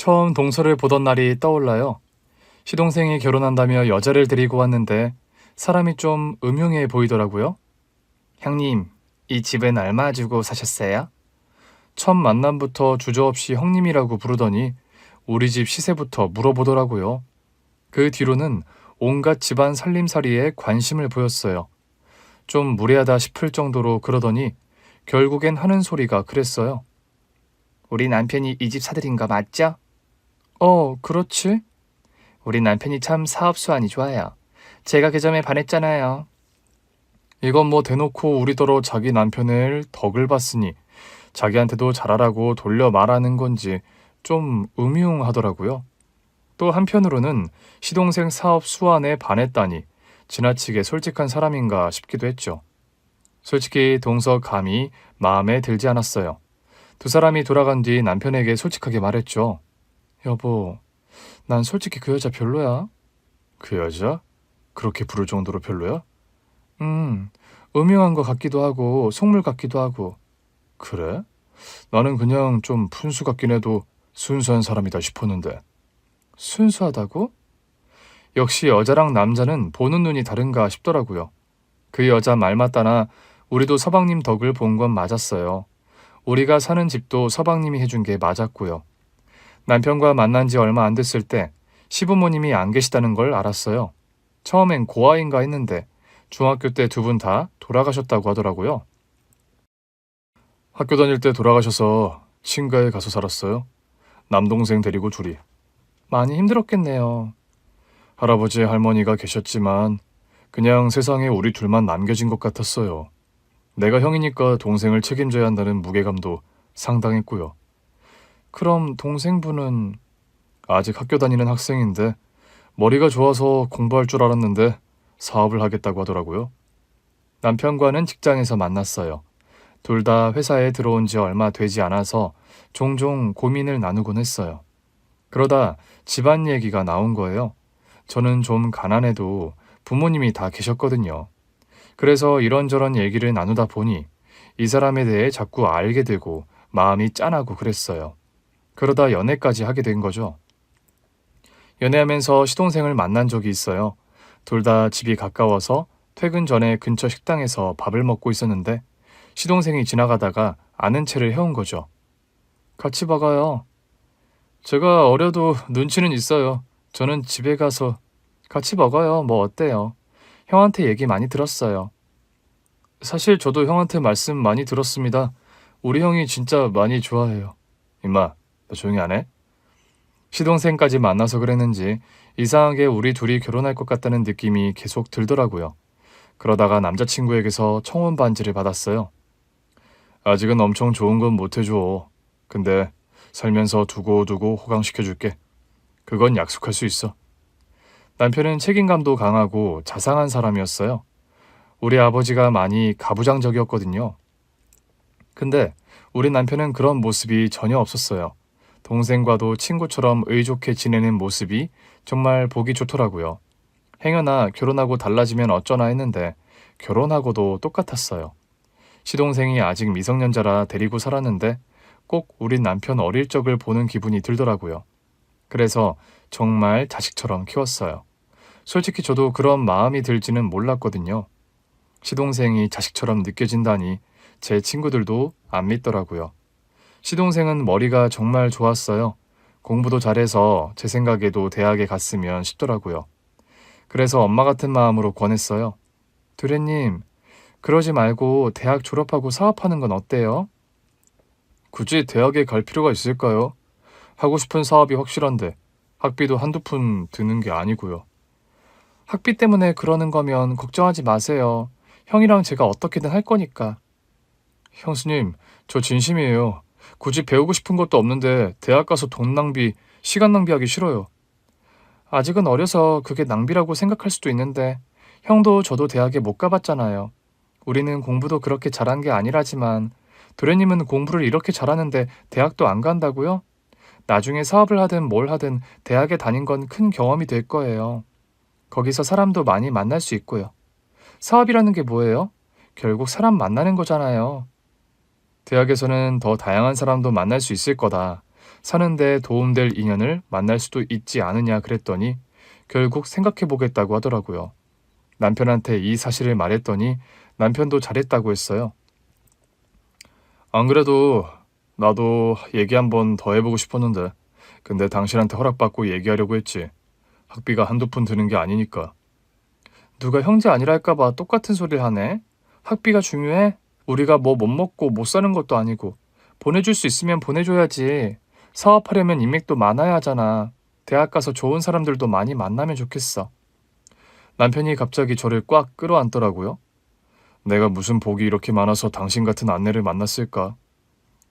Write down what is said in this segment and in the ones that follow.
처음 동서를 보던 날이 떠올라요. 시동생이 결혼한다며 여자를 데리고 왔는데 사람이 좀 음흉해 보이더라고요. 형님, 이 집은 얼마 주고 사셨어요? 첫 만남부터 주저없이 형님이라고 부르더니 우리 집 시세부터 물어보더라고요. 그 뒤로는 온갖 집안 살림살이에 관심을 보였어요. 좀 무례하다 싶을 정도로 그러더니 결국엔 하는 소리가 그랬어요. 우리 남편이 이 집 사들인 거 맞죠? 그렇지. 우리 남편이 참 사업수완이 좋아요. 제가 그 점에 반했잖아요. 이건 뭐 대놓고 우리더러 자기 남편을 덕을 봤으니 자기한테도 잘하라고 돌려 말하는 건지 좀 음흉하더라고요. 또 한편으로는 시동생 사업 수완에 반했다니 지나치게 솔직한 사람인가 싶기도 했죠. 솔직히 동서 감히 마음에 들지 않았어요. 두 사람이 돌아간 뒤 남편에게 솔직하게 말했죠. 여보, 난 솔직히 그 여자 별로야. 그 여자? 그렇게 부를 정도로 별로야? 음흉한 것 같기도 하고 속물 같기도 하고. 그래? 나는 그냥 좀 푼수 같긴 해도 순수한 사람이다 싶었는데. 순수하다고? 역시 여자랑 남자는 보는 눈이 다른가 싶더라고요. 그 여자 말 맞다나 우리도 서방님 덕을 본 건 맞았어요. 우리가 사는 집도 서방님이 해준 게 맞았고요. 남편과 만난 지 얼마 안 됐을 때 시부모님이 안 계시다는 걸 알았어요. 처음엔 고아인가 했는데 중학교 때 두 분 다 돌아가셨다고 하더라고요. 학교 다닐 때 돌아가셔서 친가에 가서 살았어요. 남동생 데리고 둘이. 많이 힘들었겠네요. 할아버지 할머니가 계셨지만 그냥 세상에 우리 둘만 남겨진 것 같았어요. 내가 형이니까 동생을 책임져야 한다는 무게감도 상당했고요. 그럼 동생분은 아직 학교 다니는 학생인데 머리가 좋아서 공부할 줄 알았는데 사업을 하겠다고 하더라고요. 남편과는 직장에서 만났어요. 둘 다 회사에 들어온 지 얼마 되지 않아서 종종 고민을 나누곤 했어요. 그러다 집안 얘기가 나온 거예요. 저는 좀 가난해도 부모님이 다 계셨거든요. 그래서 이런저런 얘기를 나누다 보니 이 사람에 대해 자꾸 알게 되고 마음이 짠하고 그랬어요. 그러다 연애까지 하게 된 거죠. 연애하면서 시동생을 만난 적이 있어요. 둘 다 집이 가까워서 퇴근 전에 근처 식당에서 밥을 먹고 있었는데 시동생이 지나가다가 아는 체를 해온 거죠. 같이 먹어요. 제가 어려도 눈치는 있어요. 저는 집에 가서 같이 먹어요. 뭐 어때요? 형한테 얘기 많이 들었어요. 사실 저도 형한테 말씀 많이 들었습니다. 우리 형이 진짜 많이 좋아해요. 임마, 너 조용히 안 해? 시동생까지 만나서 그랬는지 이상하게 우리 둘이 결혼할 것 같다는 느낌이 계속 들더라고요. 그러다가 남자친구에게서 청혼 반지를 받았어요. 아직은 엄청 좋은 건 못 해줘. 근데 살면서 두고두고 호강시켜줄게. 그건 약속할 수 있어. 남편은 책임감도 강하고 자상한 사람이었어요. 우리 아버지가 많이 가부장적이었거든요. 근데 우리 남편은 그런 모습이 전혀 없었어요. 동생과도 친구처럼 의좋게 지내는 모습이 정말 보기 좋더라고요. 행여나 결혼하고 달라지면 어쩌나 했는데 결혼하고도 똑같았어요. 시동생이 아직 미성년자라 데리고 살았는데 꼭 우리 남편 어릴 적을 보는 기분이 들더라고요. 그래서 정말 자식처럼 키웠어요. 솔직히 저도 그런 마음이 들지는 몰랐거든요. 시동생이 자식처럼 느껴진다니 제 친구들도 안 믿더라고요. 시동생은 머리가 정말 좋았어요. 공부도 잘해서 제 생각에도 대학에 갔으면 싶더라고요. 그래서 엄마 같은 마음으로 권했어요. 두레님, 그러지 말고 대학 졸업하고 사업하는 건 어때요? 굳이 대학에 갈 필요가 있을까요? 하고 싶은 사업이 확실한데 학비도 한두 푼 드는 게 아니고요. 학비 때문에 그러는 거면 걱정하지 마세요. 형이랑 제가 어떻게든 할 거니까. 형수님, 저 진심이에요. 굳이 배우고 싶은 것도 없는데 대학 가서 돈 낭비, 시간 낭비하기 싫어요. 아직은 어려서 그게 낭비라고 생각할 수도 있는데 형도 저도 대학에 못 가봤잖아요. 우리는 공부도 그렇게 잘한 게 아니라지만 도련님은 공부를 이렇게 잘하는데 대학도 안 간다고요? 나중에 사업을 하든 뭘 하든 대학에 다닌 건 큰 경험이 될 거예요. 거기서 사람도 많이 만날 수 있고요. 사업이라는 게 뭐예요? 결국 사람 만나는 거잖아요. 대학에서는 더 다양한 사람도 만날 수 있을 거다. 사는데 도움될 인연을 만날 수도 있지 않으냐 그랬더니 결국 생각해보겠다고 하더라고요. 남편한테 이 사실을 말했더니 남편도 잘했다고 했어요. 안 그래도 나도 얘기 한번 더 해보고 싶었는데 근데 당신한테 허락받고 얘기하려고 했지. 학비가 한두 푼 드는 게 아니니까. 누가 형제 아니랄까봐 똑같은 소리를 하네. 학비가 중요해? 우리가 뭐 못 먹고 못 사는 것도 아니고. 보내줄 수 있으면 보내줘야지. 사업하려면 인맥도 많아야 하잖아. 대학 가서 좋은 사람들도 많이 만나면 좋겠어. 남편이 갑자기 저를 꽉 끌어안더라고요. 내가 무슨 복이 이렇게 많아서 당신 같은 아내를 만났을까?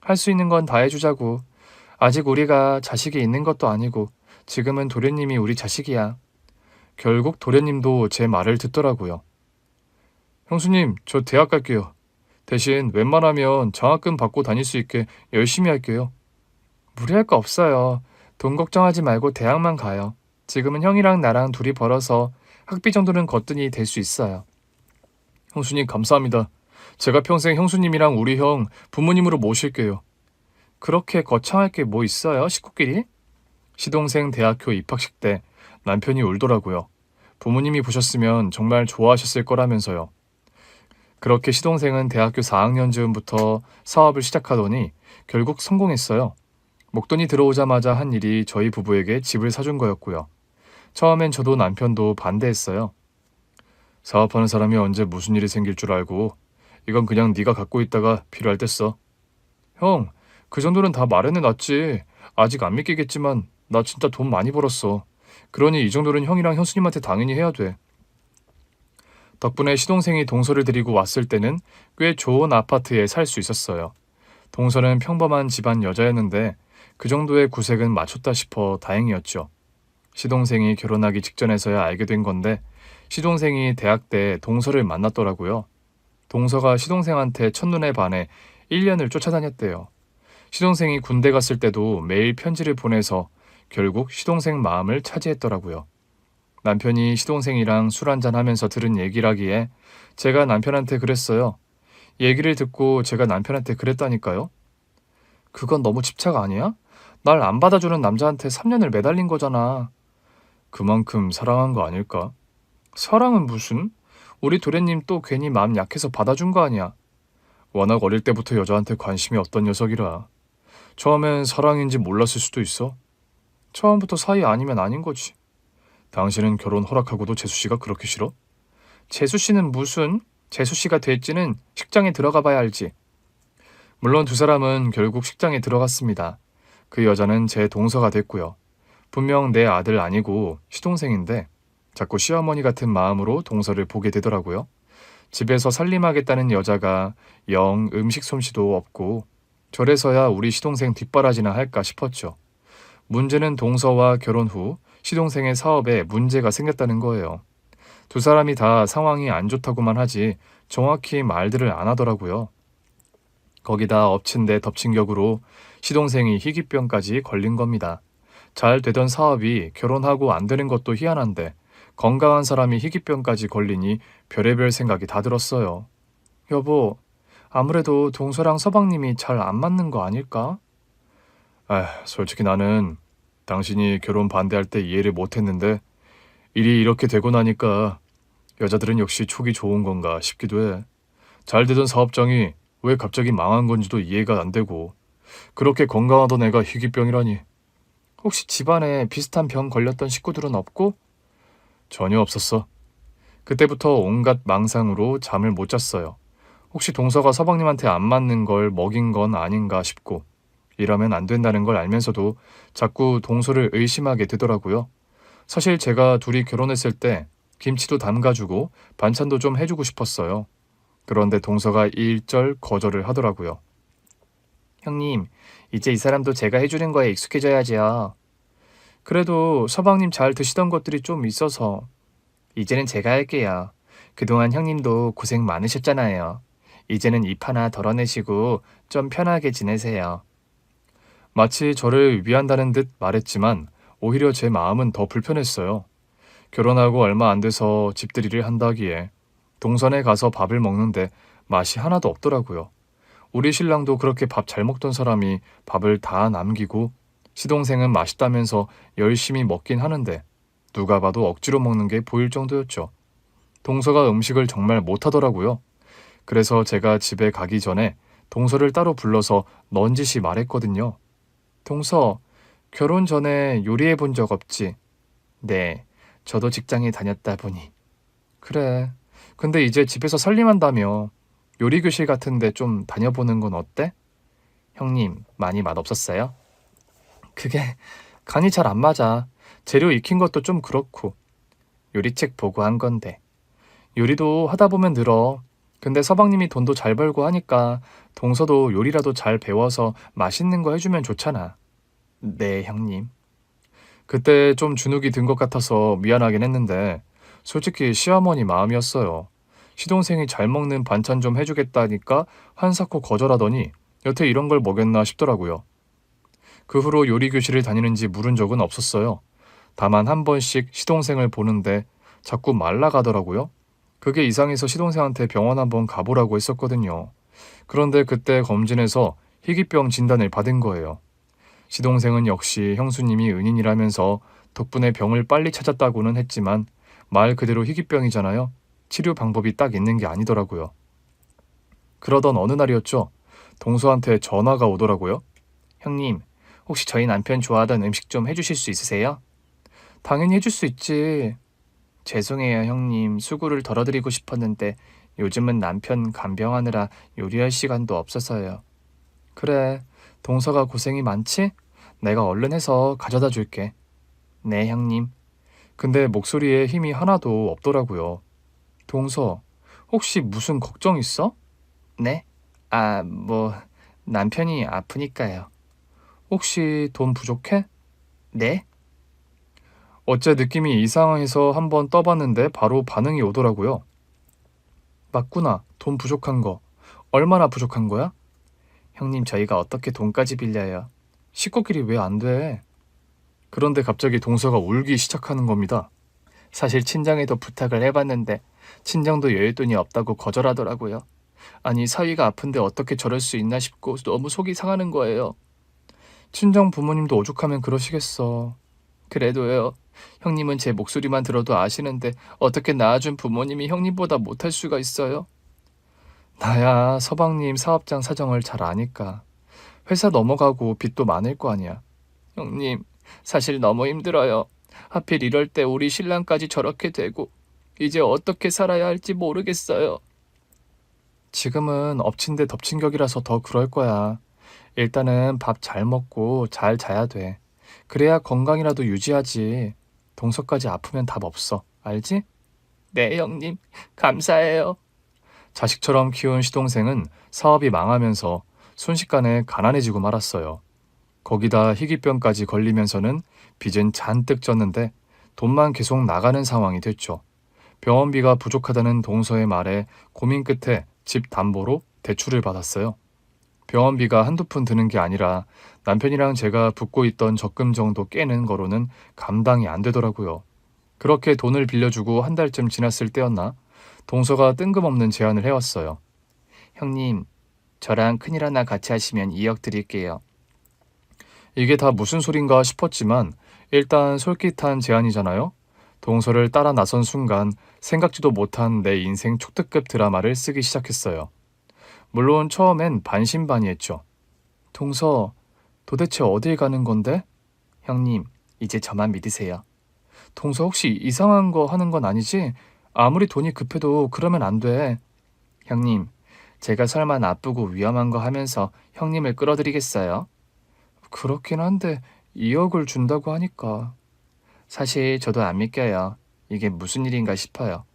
할 수 있는 건 다 해주자고. 아직 우리가 자식이 있는 것도 아니고 지금은 도련님이 우리 자식이야. 결국 도련님도 제 말을 듣더라고요. 형수님, 저 대학 갈게요. 대신 웬만하면 장학금 받고 다닐 수 있게 열심히 할게요. 무리할 거 없어요. 돈 걱정하지 말고 대학만 가요. 지금은 형이랑 나랑 둘이 벌어서 학비 정도는 거뜬히 될 수 있어요. 형수님 감사합니다. 제가 평생 형수님이랑 우리 형 부모님으로 모실게요. 그렇게 거창할 게 뭐 있어요, 식구끼리? 시동생 대학교 입학식 때 남편이 울더라고요. 부모님이 보셨으면 정말 좋아하셨을 거라면서요. 그렇게 시동생은 대학교 4학년 즈음부터 사업을 시작하더니 결국 성공했어요. 목돈이 들어오자마자 한 일이 저희 부부에게 집을 사준 거였고요. 처음엔 저도 남편도 반대했어요. 사업하는 사람이 언제 무슨 일이 생길 줄 알고 이건 그냥 네가 갖고 있다가 필요할 때 써. 형, 그 정도는 다 마련해 놨지. 아직 안 믿기겠지만 나 진짜 돈 많이 벌었어. 그러니 이 정도는 형이랑 형수님한테 당연히 해야 돼. 덕분에 시동생이 동서를 데리고 왔을 때는 꽤 좋은 아파트에 살 수 있었어요. 동서는 평범한 집안 여자였는데 그 정도의 구색은 맞췄다 싶어 다행이었죠. 시동생이 결혼하기 직전에서야 알게 된 건데 시동생이 대학 때 동서를 만났더라고요. 동서가 시동생한테 첫눈에 반해 1년을 쫓아다녔대요. 시동생이 군대 갔을 때도 매일 편지를 보내서 결국 시동생 마음을 차지했더라고요. 남편이 시동생이랑 술 한잔하면서 들은 얘기라기에 제가 남편한테 그랬어요. 얘기를 듣고 제가 남편한테 그랬다니까요. 그건 너무 집착 아니야? 날 안 받아주는 남자한테 3년을 매달린 거잖아. 그만큼 사랑한 거 아닐까? 사랑은 무슨? 우리 도련님 또 괜히 마음 약해서 받아준 거 아니야. 워낙 어릴 때부터 여자한테 관심이 없던 녀석이라. 처음엔 사랑인지 몰랐을 수도 있어. 처음부터 사이 아니면 아닌 거지. 당신은 결혼 허락하고도 재수 씨가 그렇게 싫어? 재수 씨는 무슨? 재수 씨가 될지는 식장에 들어가 봐야 알지. 물론 두 사람은 결국 식장에 들어갔습니다. 그 여자는 제 동서가 됐고요. 분명 내 아들 아니고 시동생인데 자꾸 시어머니 같은 마음으로 동서를 보게 되더라고요. 집에서 살림하겠다는 여자가 영 음식 솜씨도 없고 저래서야 우리 시동생 뒷바라지나 할까 싶었죠. 문제는 동서와 결혼 후 시동생의 사업에 문제가 생겼다는 거예요. 두 사람이 다 상황이 안 좋다고만 하지 정확히 말들을 안 하더라고요. 거기다 엎친 데 덮친 격으로 시동생이 희귀병까지 걸린 겁니다. 잘 되던 사업이 결혼하고 안 되는 것도 희한한데 건강한 사람이 희귀병까지 걸리니 별의별 생각이 다 들었어요. 여보, 아무래도 동서랑 서방님이 잘 안 맞는 거 아닐까? 솔직히 나는 당신이 결혼 반대할 때 이해를 못했는데 일이 이렇게 되고 나니까 여자들은 역시 촉이 좋은 건가 싶기도 해. 잘 되던 사업장이 왜 갑자기 망한 건지도 이해가 안 되고 그렇게 건강하던 애가 희귀병이라니. 혹시 집안에 비슷한 병 걸렸던 식구들은 없고? 전혀 없었어. 그때부터 온갖 망상으로 잠을 못 잤어요. 혹시 동서가 서방님한테 안 맞는 걸 먹인 건 아닌가 싶고 이러면 안 된다는 걸 알면서도 자꾸 동서를 의심하게 되더라고요. 사실 제가 둘이 결혼했을 때 김치도 담가주고 반찬도 좀 해주고 싶었어요. 그런데 동서가 일절 거절을 하더라고요. 형님, 이제 이 사람도 제가 해주는 거에 익숙해져야지요. 그래도 서방님 잘 드시던 것들이 좀 있어서. 이제는 제가 할게요. 그동안 형님도 고생 많으셨잖아요. 이제는 입 하나 덜어내시고 좀 편하게 지내세요. 마치 저를 위한다는 듯 말했지만 오히려 제 마음은 더 불편했어요. 결혼하고 얼마 안 돼서 집들이를 한다기에 동선에 가서 밥을 먹는데 맛이 하나도 없더라고요. 우리 신랑도 그렇게 밥 잘 먹던 사람이 밥을 다 남기고 시동생은 맛있다면서 열심히 먹긴 하는데 누가 봐도 억지로 먹는 게 보일 정도였죠. 동서가 음식을 정말 못하더라고요. 그래서 제가 집에 가기 전에 동서를 따로 불러서 넌지시 말했거든요. 동서, 결혼 전에 요리해 본 적 없지? 네, 저도 직장에 다녔다 보니. 그래. 근데 이제 집에서 살림한다며. 요리 교실 같은데 좀 다녀보는 건 어때? 형님, 많이 맛없었어요? 그게 간이 잘 안 맞아. 재료 익힌 것도 좀 그렇고. 요리책 보고 한 건데. 요리도 하다 보면 늘어. 근데 서방님이 돈도 잘 벌고 하니까 동서도 요리라도 잘 배워서 맛있는 거 해주면 좋잖아. 네, 형님. 그때 좀 주눅이 든 것 같아서 미안하긴 했는데 솔직히 시어머니 마음이었어요. 시동생이 잘 먹는 반찬 좀 해주겠다니까 한사코 거절하더니 여태 이런 걸 먹였나 싶더라고요. 그 후로 요리 교실을 다니는지 물은 적은 없었어요. 다만 한 번씩 시동생을 보는데 자꾸 말라가더라고요. 그게 이상해서 시동생한테 병원 한번 가보라고 했었거든요. 그런데 그때 검진에서 희귀병 진단을 받은 거예요. 시동생은 역시 형수님이 은인이라면서 덕분에 병을 빨리 찾았다고는 했지만 말 그대로 희귀병이잖아요. 치료 방법이 딱 있는 게 아니더라고요. 그러던 어느 날이었죠. 동서한테 전화가 오더라고요. 형님, 혹시 저희 남편 좋아하던 음식 좀 해주실 수 있으세요? 당연히 해줄 수 있지. 죄송해요, 형님. 수고를 덜어드리고 싶었는데 요즘은 남편 간병하느라 요리할 시간도 없어서요. 그래, 동서가 고생이 많지? 내가 얼른 해서 가져다 줄게. 네, 형님. 근데 목소리에 힘이 하나도 없더라고요. 동서, 혹시 무슨 걱정 있어? 네? 남편이 아프니까요. 혹시 돈 부족해? 네? 어째 느낌이 이상해서 한번 떠봤는데 바로 반응이 오더라고요. 맞구나. 돈 부족한 거. 얼마나 부족한 거야? 형님, 저희가 어떻게 돈까지 빌려요? 식구끼리 왜 안 돼? 그런데 갑자기 동서가 울기 시작하는 겁니다. 사실 친정에도 부탁을 해봤는데 친정도 여윳돈이 없다고 거절하더라고요. 아니, 사위가 아픈데 어떻게 저럴 수 있나 싶고 너무 속이 상하는 거예요. 친정 부모님도 오죽하면 그러시겠어. 그래도요. 형님은 제 목소리만 들어도 아시는데 어떻게 낳아준 부모님이 형님보다 못할 수가 있어요? 나야 서방님 사업장 사정을 잘 아니까. 회사 넘어가고 빚도 많을 거 아니야. 형님, 사실 너무 힘들어요. 하필 이럴 때 우리 신랑까지 저렇게 되고 이제 어떻게 살아야 할지 모르겠어요. 지금은 엎친 데 덮친 격이라서 더 그럴 거야. 일단은 밥 잘 먹고 잘 자야 돼. 그래야 건강이라도 유지하지. 동서까지 아프면 답 없어. 알지? 네, 형님. 감사해요. 자식처럼 키운 시동생은 사업이 망하면서 순식간에 가난해지고 말았어요. 거기다 희귀병까지 걸리면서는 빚은 잔뜩 졌는데 돈만 계속 나가는 상황이 됐죠. 병원비가 부족하다는 동서의 말에 고민 끝에 집 담보로 대출을 받았어요. 병원비가 한두 푼 드는 게 아니라 남편이랑 제가 붓고 있던 적금 정도 깨는 거로는 감당이 안 되더라고요. 그렇게 돈을 빌려주고 한 달쯤 지났을 때였나 동서가 뜬금없는 제안을 해왔어요. 형님, 저랑 큰일 하나 같이 하시면 2억 드릴게요. 이게 다 무슨 소린가 싶었지만 일단 솔깃한 제안이잖아요. 동서를 따라 나선 순간 생각지도 못한 내 인생 초특급 드라마를 쓰기 시작했어요. 물론 처음엔 반신반의했죠. 동서, 도대체 어딜 가는 건데? 형님, 이제 저만 믿으세요. 동서 혹시 이상한 거 하는 건 아니지? 아무리 돈이 급해도 그러면 안 돼. 형님, 제가 설마 나쁘고 위험한 거 하면서 형님을 끌어들이겠어요? 그렇긴 한데 2억을 준다고 하니까. 사실 저도 안 믿겨요. 이게 무슨 일인가 싶어요.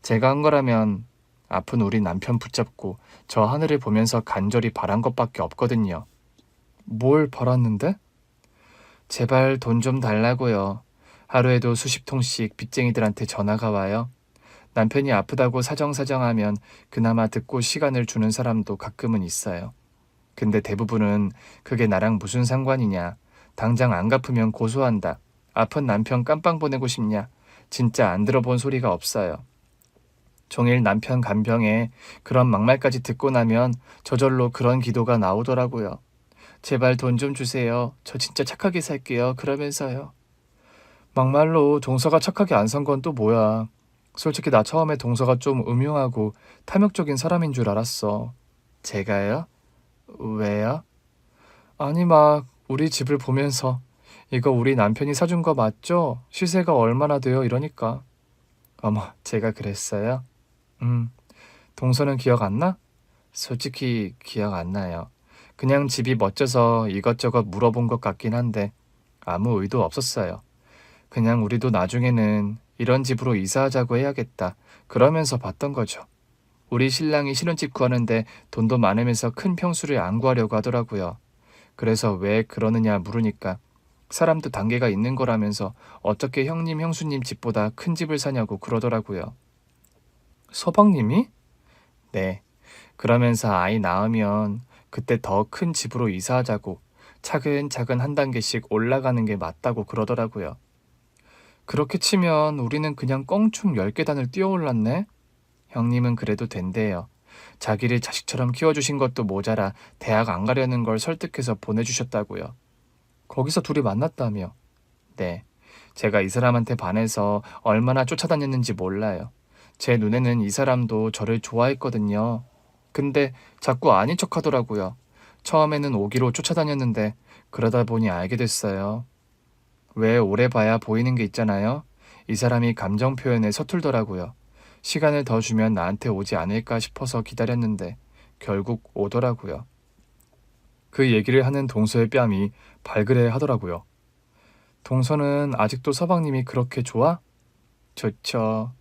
제가 한 거라면 아픈 우리 남편 붙잡고 저 하늘을 보면서 간절히 바란 것밖에 없거든요. 뭘 바랐는데? 제발 돈 좀 달라고요. 하루에도 수십 통씩 빚쟁이들한테 전화가 와요. 남편이 아프다고 사정사정하면 그나마 듣고 시간을 주는 사람도 가끔은 있어요. 근데 대부분은 그게 나랑 무슨 상관이냐. 당장 안 갚으면 고소한다. 아픈 남편 깜빵 보내고 싶냐. 진짜 안 들어본 소리가 없어요. 종일 남편 간병에 그런 막말까지 듣고 나면 저절로 그런 기도가 나오더라고요. 제발 돈 좀 주세요. 저 진짜 착하게 살게요. 그러면서요. 막말로 동서가 착하게 안 산 건 또 뭐야. 솔직히 나 처음에 동서가 좀 음흉하고 탐욕적인 사람인 줄 알았어. 제가요? 왜요? 아니 막 우리 집을 보면서 이거 우리 남편이 사준 거 맞죠? 시세가 얼마나 돼요? 이러니까. 어머, 제가 그랬어요? 음, 동서는 기억 안 나? 솔직히 기억 안 나요. 그냥 집이 멋져서 이것저것 물어본 것 같긴 한데 아무 의도 없었어요. 그냥 우리도 나중에는 이런 집으로 이사하자고 해야겠다. 그러면서 봤던 거죠. 우리 신랑이 신혼집 구하는데 돈도 많으면서 큰 평수를 안 구하려고 하더라고요. 그래서 왜 그러느냐 물으니까 사람도 단계가 있는 거라면서 어떻게 형님, 형수님 집보다 큰 집을 사냐고 그러더라고요. 서방님이? 네. 그러면서 아이 낳으면 그때 더 큰 집으로 이사하자고 차근차근 한 단계씩 올라가는 게 맞다고 그러더라고요. 그렇게 치면 우리는 그냥 껑충 10계단을 뛰어올랐네? 형님은 그래도 된대요. 자기를 자식처럼 키워주신 것도 모자라 대학 안 가려는 걸 설득해서 보내주셨다고요. 거기서 둘이 만났다며. 네. 제가 이 사람한테 반해서 얼마나 쫓아다녔는지 몰라요. 제 눈에는 이 사람도 저를 좋아했거든요. 근데 자꾸 아닌 척 하더라고요. 처음에는 오기로 쫓아다녔는데 그러다 보니 알게 됐어요. 왜 오래 봐야 보이는 게 있잖아요. 이 사람이 감정 표현에 서툴더라고요. 시간을 더 주면 나한테 오지 않을까 싶어서 기다렸는데 결국 오더라고요. 그 얘기를 하는 동서의 뺨이 발그레 하더라고요. 동서는 아직도 서방님이 그렇게 좋아? 좋죠.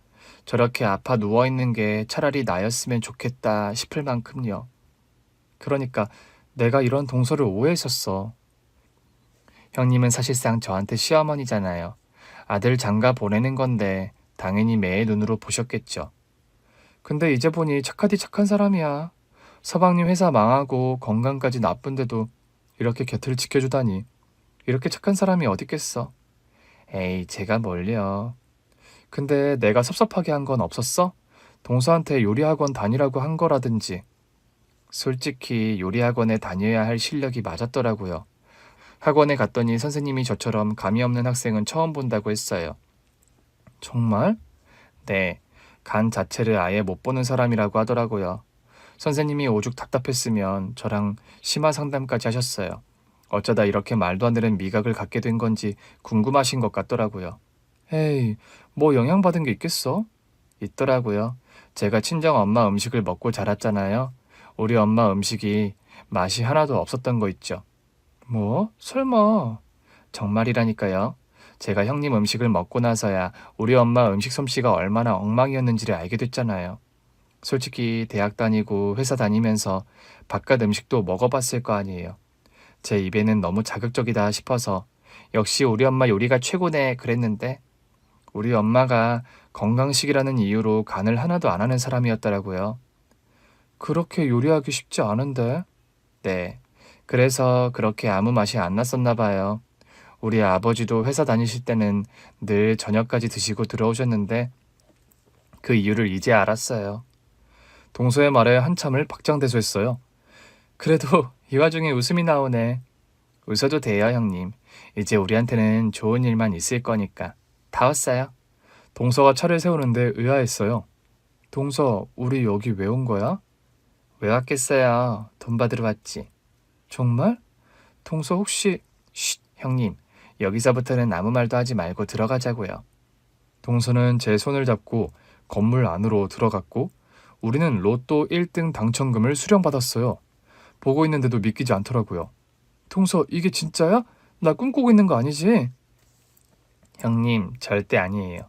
저렇게 아파 누워있는 게 차라리 나였으면 좋겠다 싶을 만큼요. 그러니까 내가 이런 동서를 오해했었어. 형님은 사실상 저한테 시어머니잖아요. 아들 장가 보내는 건데 당연히 매의 눈으로 보셨겠죠. 근데 이제 보니 착하디 착한 사람이야. 서방님 회사 망하고 건강까지 나쁜데도 이렇게 곁을 지켜주다니. 이렇게 착한 사람이 어딨겠어. 에이, 제가 뭘요. 근데 내가 섭섭하게 한 건 없었어? 동서한테 요리학원 다니라고 한 거라든지. 솔직히 요리학원에 다녀야 할 실력이 맞았더라고요. 학원에 갔더니 선생님이 저처럼 감이 없는 학생은 처음 본다고 했어요. 정말? 네, 간 자체를 아예 못 보는 사람이라고 하더라고요. 선생님이 오죽 답답했으면 저랑 심화 상담까지 하셨어요. 어쩌다 이렇게 말도 안 되는 미각을 갖게 된 건지 궁금하신 것 같더라고요. 에이, 뭐 영향받은 게 있겠어? 있더라고요. 제가 친정 엄마 음식을 먹고 자랐잖아요. 우리 엄마 음식이 맛이 하나도 없었던 거 있죠. 뭐? 설마. 정말이라니까요. 제가 형님 음식을 먹고 나서야 우리 엄마 음식 솜씨가 얼마나 엉망이었는지를 알게 됐잖아요. 솔직히 대학 다니고 회사 다니면서 바깥 음식도 먹어봤을 거 아니에요. 제 입에는 너무 자극적이다 싶어서 역시 우리 엄마 요리가 최고네 그랬는데 우리 엄마가 건강식이라는 이유로 간을 하나도 안 하는 사람이었더라고요. 그렇게 요리하기 쉽지 않은데? 네. 그래서 그렇게 아무 맛이 안 났었나 봐요. 우리 아버지도 회사 다니실 때는 늘 저녁까지 드시고 들어오셨는데 그 이유를 이제 알았어요. 동서의 말에 한참을 박장대소했어요. 그래도 이 와중에 웃음이 나오네. 웃어도 돼요, 형님. 이제 우리한테는 좋은 일만 있을 거니까. 다 왔어요. 동서가 차를 세우는데 의아했어요. 동서, 우리 여기 왜 온 거야? 왜 왔겠어요? 돈 받으러 왔지. 정말? 동서 혹시... 쉿, 형님. 여기서부터는 아무 말도 하지 말고 들어가자고요. 동서는 제 손을 잡고 건물 안으로 들어갔고 우리는 로또 1등 당첨금을 수령받았어요. 보고 있는데도 믿기지 않더라고요. 동서, 이게 진짜야? 나 꿈꾸고 있는 거 아니지? 형님, 절대 아니에요.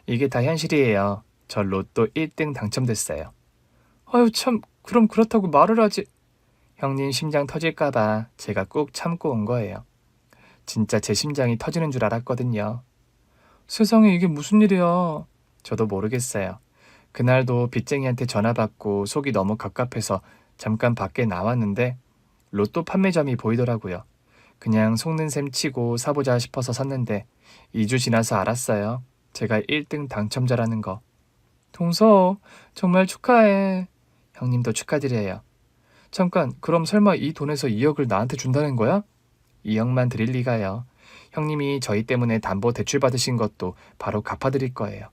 이게 다 현실이에요. 저 로또 1등 당첨됐어요. 아유 참, 그럼 그렇다고 말을 하지. 형님 심장 터질까봐 제가 꾹 참고 온 거예요. 진짜 제 심장이 터지는 줄 알았거든요. 세상에 이게 무슨 일이야. 저도 모르겠어요. 그날도 빚쟁이한테 전화 받고 속이 너무 갑갑해서 잠깐 밖에 나왔는데 로또 판매점이 보이더라고요. 그냥 속는 셈 치고 사보자 싶어서 샀는데 2주 지나서 알았어요. 제가 1등 당첨자라는 거. 동서, 정말 축하해. 형님도 축하드려요. 잠깐, 그럼 설마 이 돈에서 2억을 나한테 준다는 거야? 2억만 드릴 리가요. 형님이 저희 때문에 담보 대출 받으신 것도 바로 갚아드릴 거예요.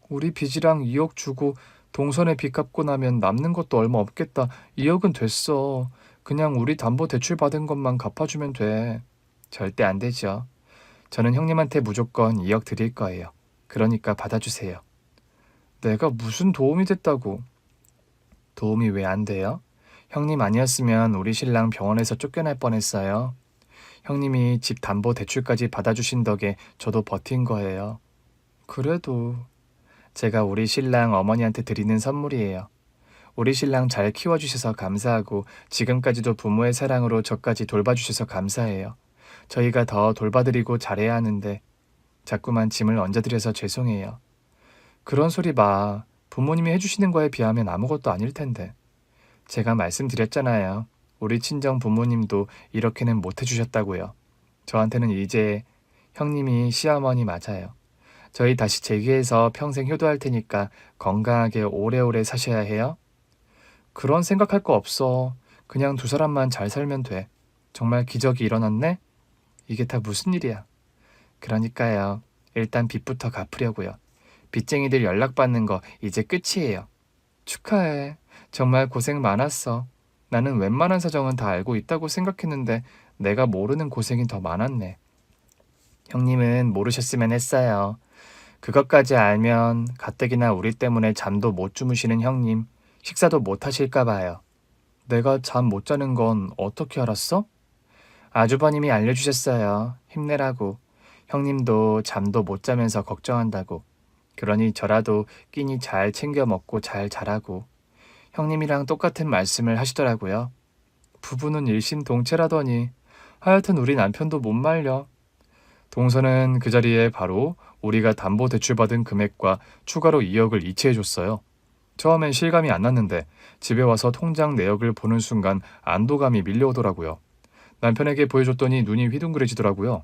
우리 빚이랑 2억 주고 동선에 빚 갚고 나면 남는 것도 얼마 없겠다. 2억은 됐어. 그냥 우리 담보 대출 받은 것만 갚아주면 돼. 절대 안 되죠. 저는 형님한테 무조건 2억 드릴 거예요. 그러니까 받아주세요. 내가 무슨 도움이 됐다고. 도움이 왜 안 돼요? 형님 아니었으면 우리 신랑 병원에서 쫓겨날 뻔했어요. 형님이 집 담보 대출까지 받아주신 덕에 저도 버틴 거예요. 그래도 제가 우리 신랑 어머니한테 드리는 선물이에요. 우리 신랑 잘 키워주셔서 감사하고 지금까지도 부모의 사랑으로 저까지 돌봐주셔서 감사해요. 저희가 더 돌봐드리고 잘해야 하는데 자꾸만 짐을 얹어드려서 죄송해요. 그런 소리 마. 부모님이 해주시는 거에 비하면 아무것도 아닐 텐데. 제가 말씀드렸잖아요. 우리 친정 부모님도 이렇게는 못 해주셨다고요. 저한테는 이제 형님이 시어머니 맞아요. 저희 다시 재기해서 평생 효도할 테니까 건강하게 오래오래 사셔야 해요. 그런 생각할 거 없어. 그냥 두 사람만 잘 살면 돼. 정말 기적이 일어났네? 이게 다 무슨 일이야. 그러니까요. 일단 빚부터 갚으려고요. 빚쟁이들 연락받는 거 이제 끝이에요. 축하해. 정말 고생 많았어. 나는 웬만한 사정은 다 알고 있다고 생각했는데 내가 모르는 고생이 더 많았네. 형님은 모르셨으면 했어요. 그것까지 알면 가뜩이나 우리 때문에 잠도 못 주무시는 형님, 식사도 못 하실까 봐요. 내가 잠 못 자는 건 어떻게 알았어? 아주버님이 알려주셨어요. 힘내라고. 형님도 잠도 못 자면서 걱정한다고. 그러니 저라도 끼니 잘 챙겨 먹고 잘 자라고. 형님이랑 똑같은 말씀을 하시더라고요. 부부는 일심동체라더니 하여튼 우리 남편도 못 말려. 동서는 그 자리에 바로 우리가 담보대출받은 금액과 추가로 2억을 이체해줬어요. 처음엔 실감이 안 났는데 집에 와서 통장 내역을 보는 순간 안도감이 밀려오더라고요. 남편에게 보여줬더니 눈이 휘둥그레지더라고요.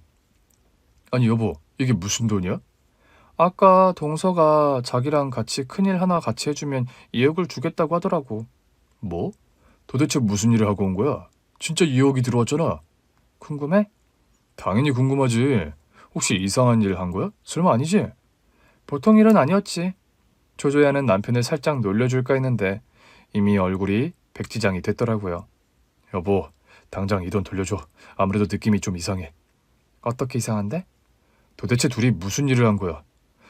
아니 여보, 이게 무슨 돈이야? 아까 동서가 자기랑 같이 큰일 하나 같이 해주면 2억을 주겠다고 하더라고. 뭐? 도대체 무슨 일을 하고 온 거야? 진짜 2억이 들어왔잖아. 궁금해? 당연히 궁금하지. 혹시 이상한 일 한 거야? 설마 아니지? 보통 일은 아니었지. 조조야는 남편을 살짝 놀려줄까 했는데 이미 얼굴이 백지장이 됐더라고요. 여보, 당장 이 돈 돌려줘. 아무래도 느낌이 좀 이상해. 어떻게 이상한데? 도대체 둘이 무슨 일을 한 거야?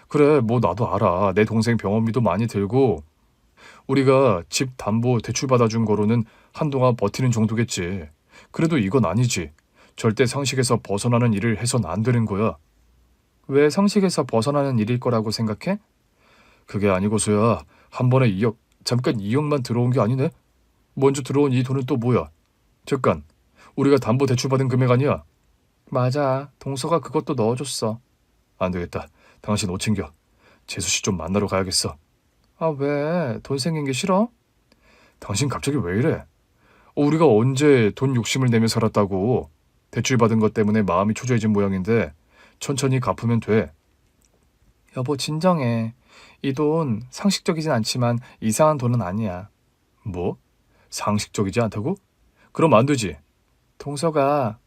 그래, 뭐 나도 알아. 내 동생 병원비도 많이 들고 우리가 집 담보 대출 받아준 거로는 한동안 버티는 정도겠지. 그래도 이건 아니지. 절대 상식에서 벗어나는 일을 해선 안 되는 거야. 왜 상식에서 벗어나는 일일 거라고 생각해? 그게 아니고서야 한 번에 2억, 잠깐 2억만 들어온 게 아니네? 먼저 들어온 이 돈은 또 뭐야? 잠깐, 우리가 담보 대출 받은 금액 아니야? 맞아, 동서가 그것도 넣어줬어. 안 되겠다. 당신 옷 챙겨. 재수 씨 좀 만나러 가야겠어. 아, 왜? 돈 생긴 게 싫어? 당신 갑자기 왜 이래? 우리가 언제 돈 욕심을 내며 살았다고. 대출 받은 것 때문에 마음이 초조해진 모양인데 천천히 갚으면 돼. 여보, 진정해. 이 돈 상식적이진 않지만 이상한 돈은 아니야. 뭐? 상식적이지 않다고? 그럼 안 되지. 동서가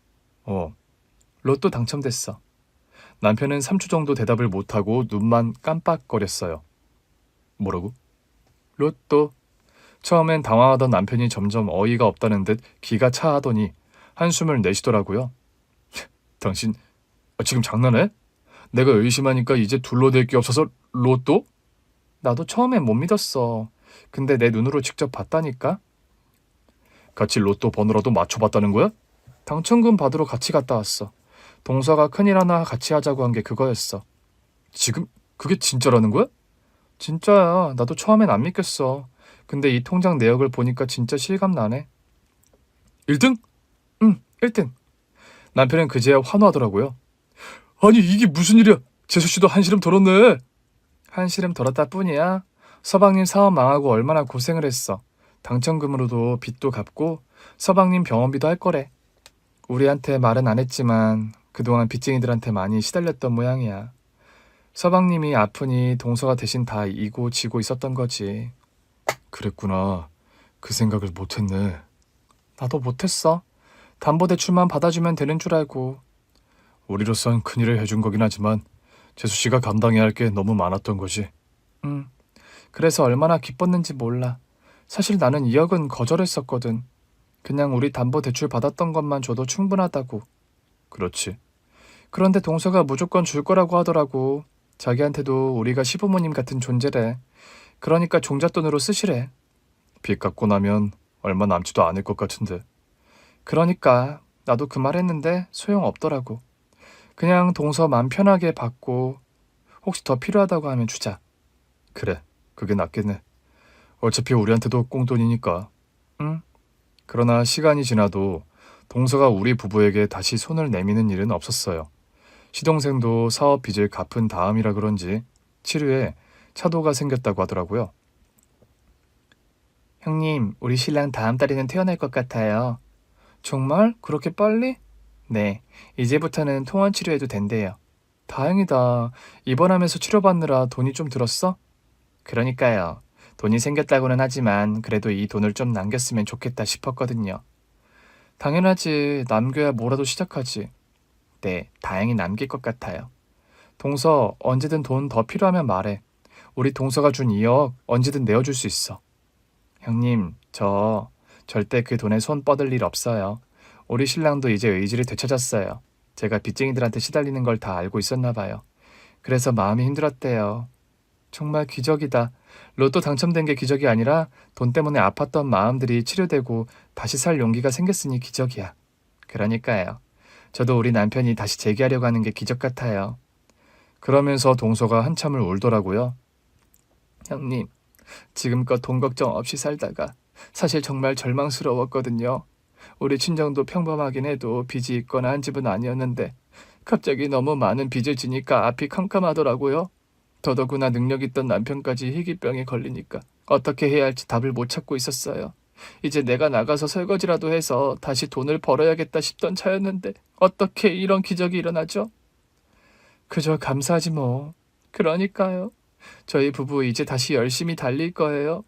로또 당첨됐어. 남편은 3초 정도 대답을 못하고 눈만 깜빡거렸어요. 뭐라고? 로또. 처음엔 당황하던 남편이 점점 어이가 없다는 듯 기가 차하더니 한숨을 내쉬더라고요. 당신 지금 장난해? 내가 의심하니까 이제 둘러댈 게 없어서 로또? 나도 처음엔 못 믿었어. 근데 내 눈으로 직접 봤다니까? 같이 로또 번호라도 맞춰봤다는 거야? 당첨금 받으러 같이 갔다 왔어. 동서가 큰일 하나 같이 하자고 한 게 그거였어. 지금 그게 진짜라는 거야? 진짜야. 나도 처음엔 안 믿겠어. 근데 이 통장 내역을 보니까 진짜 실감나네. 1등? 응, 1등. 남편은 그제야 환호하더라고요. 아니 이게 무슨 일이야? 재수씨도 한시름 덜었네. 한시름 덜었다 뿐이야. 서방님 사업 망하고 얼마나 고생을 했어. 당첨금으로도 빚도 갚고 서방님 병원비도 할 거래. 우리한테 말은 안 했지만 그동안 빚쟁이들한테 많이 시달렸던 모양이야. 서방님이 아프니 동서가 대신 다 이고 지고 있었던 거지. 그랬구나. 그 생각을 못했네. 나도 못했어. 담보대출만 받아주면 되는 줄 알고. 우리로선 큰일을 해준 거긴 하지만 재수 씨가 감당해야 할 게 너무 많았던 거지. 응. 그래서 얼마나 기뻤는지 몰라. 사실 나는 2억은 거절했었거든. 그냥 우리 담보대출 받았던 것만 줘도 충분하다고. 그렇지. 그런데 동서가 무조건 줄 거라고 하더라고. 자기한테도 우리가 시부모님 같은 존재래. 그러니까 종잣돈으로 쓰시래. 빚 갚고 나면 얼마 남지도 않을 것 같은데. 그러니까 나도 그 말 했는데 소용없더라고. 그냥 동서 맘 편하게 받고 혹시 더 필요하다고 하면 주자. 그래, 그게 낫겠네. 어차피 우리한테도 꽁돈이니까. 응? 그러나 시간이 지나도 동서가 우리 부부에게 다시 손을 내미는 일은 없었어요. 시동생도 사업 빚을 갚은 다음이라 그런지 치료에 차도가 생겼다고 하더라고요. 형님, 우리 신랑 다음 달에는 태어날 것 같아요. 정말? 그렇게 빨리? 네, 이제부터는 통원 치료해도 된대요. 다행이다. 입원하면서 치료받느라 돈이 좀 들었어? 그러니까요. 돈이 생겼다고는 하지만 그래도 이 돈을 좀 남겼으면 좋겠다 싶었거든요. 당연하지. 남겨야 뭐라도 시작하지. 네, 다행히 남길 것 같아요. 동서, 언제든 돈 더 필요하면 말해. 우리 동서가 준 2억 언제든 내어줄 수 있어. 형님, 저 절대 그 돈에 손 뻗을 일 없어요. 우리 신랑도 이제 의지를 되찾았어요. 제가 빚쟁이들한테 시달리는 걸 다 알고 있었나 봐요. 그래서 마음이 힘들었대요. 정말 기적이다. 로또 당첨된 게 기적이 아니라 돈 때문에 아팠던 마음들이 치료되고 다시 살 용기가 생겼으니 기적이야. 그러니까요. 저도 우리 남편이 다시 재기하려고 하는 게 기적 같아요. 그러면서 동서가 한참을 울더라고요. 형님, 지금껏 돈 걱정 없이 살다가 사실 정말 절망스러웠거든요. 우리 친정도 평범하긴 해도 빚이 있거나 한 집은 아니었는데 갑자기 너무 많은 빚을 지니까 앞이 캄캄하더라고요. 더더구나 능력 있던 남편까지 희귀병에 걸리니까 어떻게 해야 할지 답을 못 찾고 있었어요. 이제 내가 나가서 설거지라도 해서 다시 돈을 벌어야겠다 싶던 차였는데 어떻게 이런 기적이 일어나죠? 그저 감사하지 뭐. 그러니까요. 저희 부부 이제 다시 열심히 달릴 거예요.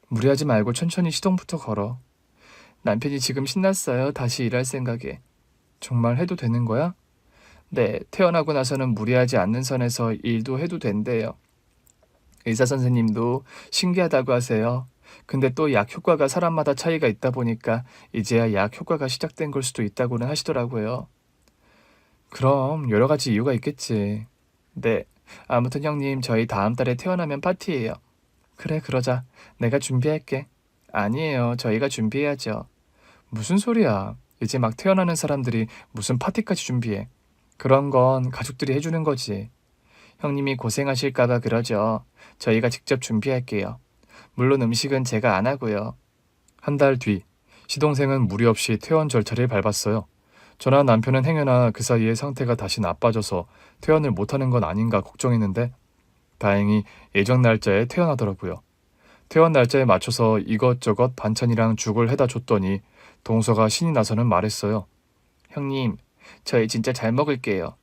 무리하지 말고 천천히 시동부터 걸어. 남편이 지금 신났어요. 다시 일할 생각에. 정말 해도 되는 거야? 네, 태어나고 나서는 무리하지 않는 선에서 일도 해도 된대요. 의사 선생님도 신기하다고 하세요. 근데 또 약 효과가 사람마다 차이가 있다 보니까 이제야 약 효과가 시작된 걸 수도 있다고는 하시더라고요. 그럼 여러 가지 이유가 있겠지. 네, 아무튼 형님 저희 다음 달에 태어나면 파티예요. 그래, 그러자. 내가 준비할게. 아니에요. 저희가 준비해야죠. 무슨 소리야. 이제 막 태어나는 사람들이 무슨 파티까지 준비해. 그런 건 가족들이 해주는 거지. 형님이 고생하실까봐 그러죠. 저희가 직접 준비할게요. 물론 음식은 제가 안 하고요. 한 달 뒤, 시동생은 무리 없이 퇴원 절차를 밟았어요. 저나 남편은 행여나 그 사이에 상태가 다시 나빠져서 퇴원을 못하는 건 아닌가 걱정했는데 다행히 예정 날짜에 퇴원하더라고요. 퇴원 날짜에 맞춰서 이것저것 반찬이랑 죽을 해다 줬더니 동서가 신이 나서는 말했어요. 형님, 저희 진짜 잘 먹을게요.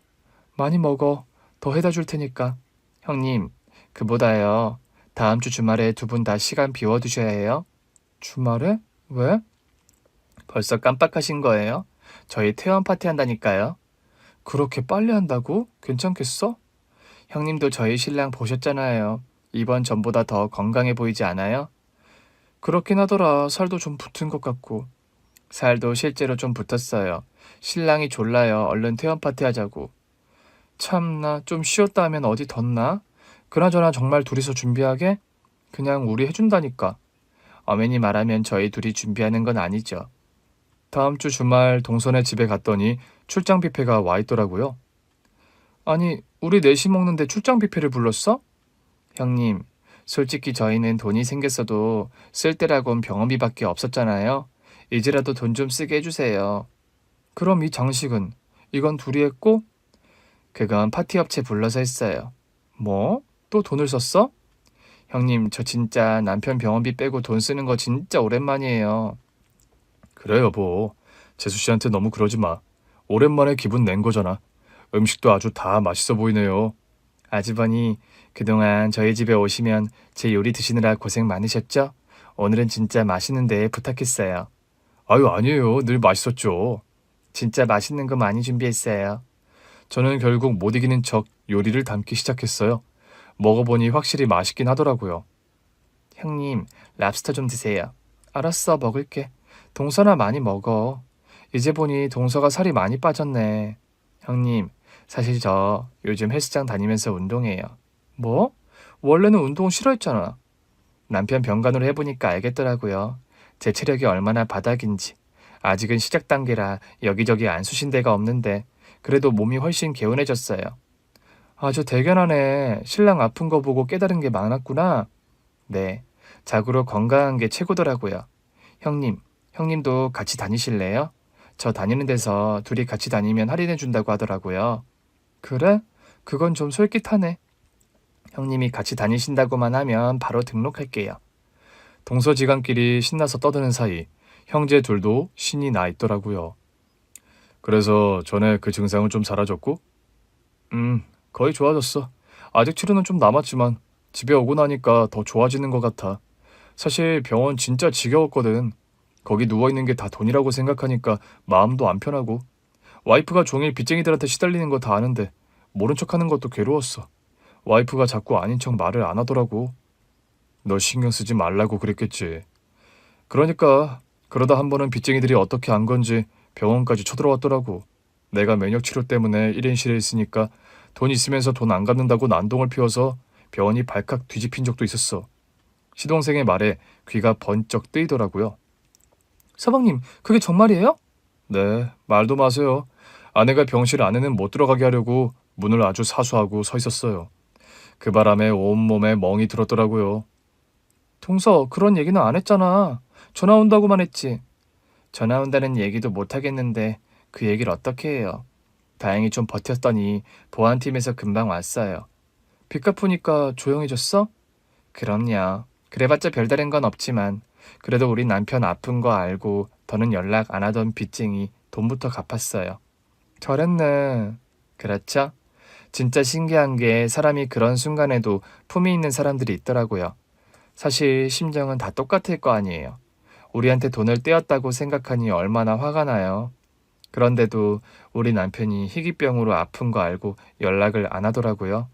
많이 먹어. 더 해다 줄 테니까. 형님, 그보다요. 다음 주 주말에 두 분 다 시간 비워두셔야 해요. 주말에? 왜? 벌써 깜빡하신 거예요? 저희 퇴원 파티 한다니까요. 그렇게 빨리 한다고? 괜찮겠어? 형님도 저희 신랑 보셨잖아요. 이번 전보다 더 건강해 보이지 않아요? 그렇긴 하더라. 살도 좀 붙은 것 같고. 살도 실제로 좀 붙었어요. 신랑이 졸라요. 얼른 퇴원 파티 하자고. 참나, 좀 쉬었다 하면 어디 덧나? 그나저나 정말 둘이서 준비하게? 그냥 우리 해준다니까. 어머니 말하면 저희 둘이 준비하는 건 아니죠. 다음 주 주말 동선의 집에 갔더니 출장 뷔페가 와 있더라고요. 아니, 우리 넷이 먹는데 출장 뷔페를 불렀어? 형님, 솔직히 저희는 돈이 생겼어도 쓸 때라곤 병원비밖에 없었잖아요. 이제라도 돈 좀 쓰게 해주세요. 그럼 이 장식은? 이건 둘이 했고? 그건 파티 업체 불러서 했어요. 뭐? 또 돈을 썼어? 형님, 저 진짜 남편 병원비 빼고 돈 쓰는 거 진짜 오랜만이에요. 그래, 여보. 재수 씨한테 너무 그러지 마. 오랜만에 기분 낸 거잖아. 음식도 아주 다 맛있어 보이네요. 아주버니, 그동안 저희 집에 오시면 제 요리 드시느라 고생 많으셨죠? 오늘은 진짜 맛있는데 부탁했어요. 아유, 아니에요. 늘 맛있었죠. 진짜 맛있는 거 많이 준비했어요. 저는 결국 못 이기는 척 요리를 담기 시작했어요. 먹어보니 확실히 맛있긴 하더라고요. 형님, 랍스터 좀 드세요. 알았어, 먹을게. 동서나 많이 먹어. 이제 보니 동서가 살이 많이 빠졌네. 형님, 사실 저 요즘 헬스장 다니면서 운동해요. 뭐? 원래는 운동 싫어했잖아. 남편 병간호를 해보니까 알겠더라고요. 제 체력이 얼마나 바닥인지. 아직은 시작 단계라 여기저기 안 쑤신 데가 없는데 그래도 몸이 훨씬 개운해졌어요. 아주 대견하네. 신랑 아픈 거 보고 깨달은 게 많았구나. 네, 자고로 건강한 게 최고더라고요. 형님, 형님도 같이 다니실래요? 저 다니는 데서 둘이 같이 다니면 할인해 준다고 하더라고요. 그래? 그건 좀 솔깃하네. 형님이 같이 다니신다고만 하면 바로 등록할게요. 동서지간끼리 신나서 떠드는 사이 형제 둘도 신이 나 있더라고요. 그래서 전에 그 증상은 좀 사라졌고? 거의 좋아졌어. 아직 치료는 좀 남았지만 집에 오고 나니까 더 좋아지는 것 같아. 사실 병원 진짜 지겨웠거든. 거기 누워있는 게 다 돈이라고 생각하니까 마음도 안 편하고. 와이프가 종일 빚쟁이들한테 시달리는 거 다 아는데 모른 척하는 것도 괴로웠어. 와이프가 자꾸 아닌 척 말을 안 하더라고. 너 신경 쓰지 말라고 그랬겠지. 그러니까 그러다 한 번은 빚쟁이들이 어떻게 안 건지 병원까지 쳐들어왔더라고. 내가 면역 치료 때문에 1인실에 있으니까 돈 있으면서 돈 안 갚는다고 난동을 피워서 병원이 발칵 뒤집힌 적도 있었어. 시동생의 말에 귀가 번쩍 뜨이더라고요. 서방님, 그게 정말이에요? 네, 말도 마세요. 아내가 병실 안에는 못 들어가게 하려고 문을 아주 사수하고 서 있었어요. 그 바람에 온몸에 멍이 들었더라고요. 동서, 그런 얘기는 안 했잖아. 전화 온다고만 했지. 전화 온다는 얘기도 못 하겠는데 그 얘기를 어떻게 해요? 다행히 좀 버텼더니 보안팀에서 금방 왔어요. 빚 갚으니까 조용해졌어? 그럼요. 그래봤자 별다른 건 없지만 그래도 우리 남편 아픈 거 알고 더는 연락 안 하던 빚쟁이 돈부터 갚았어요. 잘했네. 그렇죠? 진짜 신기한 게 사람이 그런 순간에도 품이 있는 사람들이 있더라고요. 사실 심정은 다 똑같을 거 아니에요. 우리한테 돈을 떼었다고 생각하니 얼마나 화가 나요. 그런데도 우리 남편이 희귀병으로 아픈 거 알고 연락을 안 하더라고요.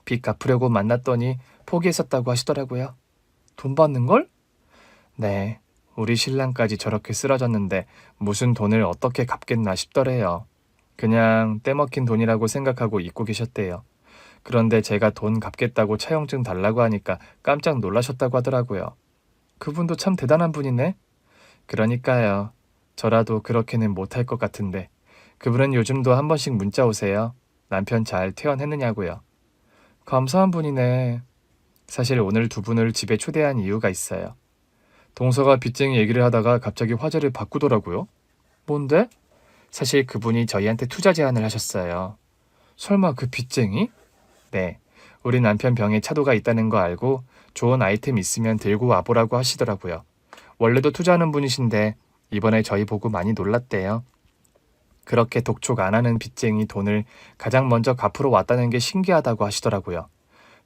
빚 갚으려고 만났더니 포기했었다고 하시더라고요. 돈 받는 걸? 네. 우리 신랑까지 저렇게 쓰러졌는데 무슨 돈을 어떻게 갚겠나 싶더래요. 그냥 떼먹힌 돈이라고 생각하고 잊고 계셨대요. 그런데 제가 돈 갚겠다고 차용증 달라고 하니까 깜짝 놀라셨다고 하더라고요. 그분도 참 대단한 분이네. 그러니까요. 저라도 그렇게는 못할 것 같은데. 그분은 요즘도 한 번씩 문자 오세요. 남편 잘 퇴원했느냐고요. 감사한 분이네. 사실 오늘 두 분을 집에 초대한 이유가 있어요. 동서가 빚쟁이 얘기를 하다가 갑자기 화제를 바꾸더라고요. 뭔데? 사실 그분이 저희한테 투자 제안을 하셨어요. 설마 그 빚쟁이? 네. 우리 남편 병에 차도가 있다는 거 알고 좋은 아이템 있으면 들고 와보라고 하시더라고요. 원래도 투자하는 분이신데 이번에 저희 보고 많이 놀랐대요. 그렇게 독촉 안 하는 빚쟁이 돈을 가장 먼저 갚으러 왔다는 게 신기하다고 하시더라고요.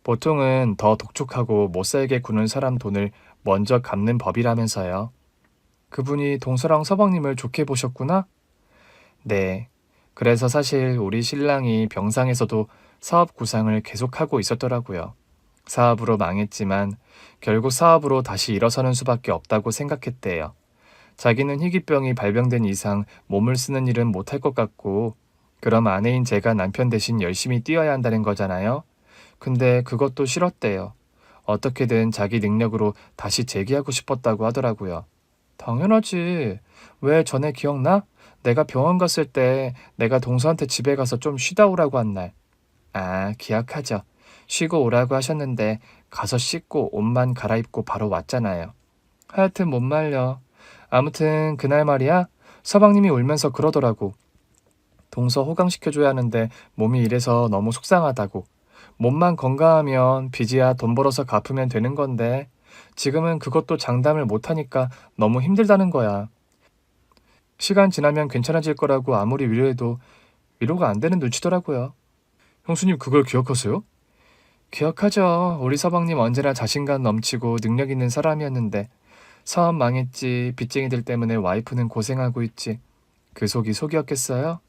보통은 더 독촉하고 못 살게 구는 사람 돈을 먼저 갚는 법이라면서요. 그분이 동서랑 서방님을 좋게 보셨구나? 네. 그래서 사실 우리 신랑이 병상에서도 사업 구상을 계속하고 있었더라고요. 사업으로 망했지만 결국 사업으로 다시 일어서는 수밖에 없다고 생각했대요. 자기는 희귀병이 발병된 이상 몸을 쓰는 일은 못할 것 같고, 그럼 아내인 제가 남편 대신 열심히 뛰어야 한다는 거잖아요. 근데 그것도 싫었대요. 어떻게든 자기 능력으로 다시 재기하고 싶었다고 하더라고요. 당연하지. 왜 전에 기억나? 내가 병원 갔을 때 내가 동서한테 집에 가서 좀 쉬다 오라고 한 날. 아, 기억하죠. 쉬고 오라고 하셨는데 가서 씻고 옷만 갈아입고 바로 왔잖아요. 하여튼 못 말려. 아무튼 그날 말이야. 서방님이 울면서 그러더라고. 동서 호강시켜줘야 하는데 몸이 이래서 너무 속상하다고. 몸만 건강하면 빚이야 돈 벌어서 갚으면 되는 건데 지금은 그것도 장담을 못하니까 너무 힘들다는 거야. 시간 지나면 괜찮아질 거라고 아무리 위로해도 위로가 안 되는 눈치더라고요. 형수님 그걸 기억하세요? 기억하죠. 우리 서방님 언제나 자신감 넘치고 능력 있는 사람이었는데 사업 망했지, 빚쟁이들 때문에 와이프는 고생하고 있지. 그 속이 속이었겠어요?